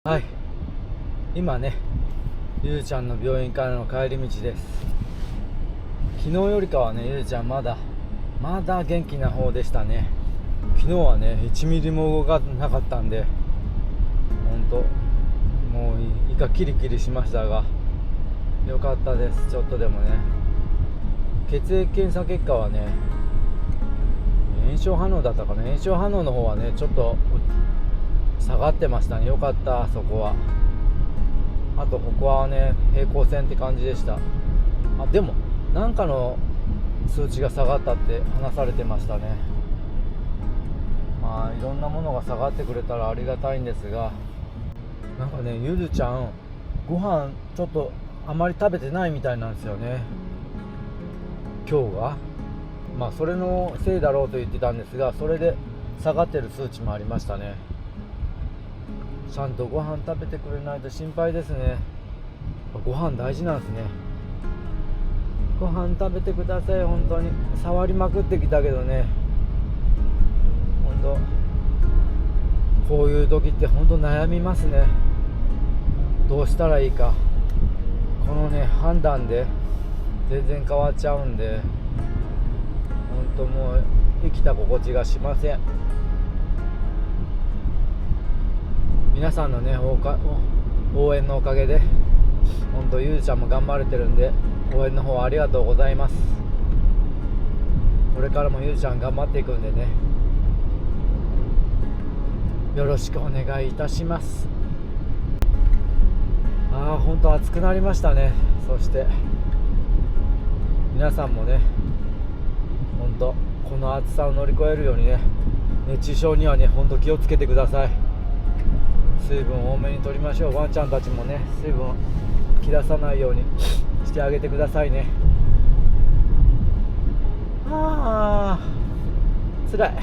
はい、今ね、ゆうちゃんの病院からの帰り道です。昨日よりかはね、ゆうちゃんまだ元気な方でしたね。昨日はね、1ミリも動かなかったんで、ほんともう胃がキリキリしましたが、よかったです。ちょっとでもね、血液検査結果はね、炎症反応だったかな。炎症反応の方はね、ちょっと下がってましたね。よかった、そこは。あとここはね、平行線って感じでした。でもなんかの数値が下がったって話されてましたね。いろんなものが下がってくれたらありがたいんですが、なんかね、ゆずちゃんご飯ちょっとあまり食べてないみたいなんですよね、今日が。それのせいだろうと言ってたんですが、それで下がってる数値もありましたね。ちゃんとご飯食べてくれないと心配ですね。ご飯大事なんですね。ご飯食べてください。本当に触りまくってきたけどね、本当こういう時って本当悩みますね。どうしたらいいか、このね判断で全然変わっちゃうんで、本当もう生きた心地がしません。皆さんのね応援のおかげで本当ゆうちゃんも頑張れてるんで、応援の方ありがとうございます。これからもゆうちゃん頑張っていくんでね、よろしくお願いいたします。本当暑くなりましたね。そして皆さんもね、本当この暑さを乗り越えるようにね、熱中症にはね本当気をつけてください。水分多めに取りましょう。ワンちゃんたちもね、水分切らさないようにしてあげてくださいね。つらい。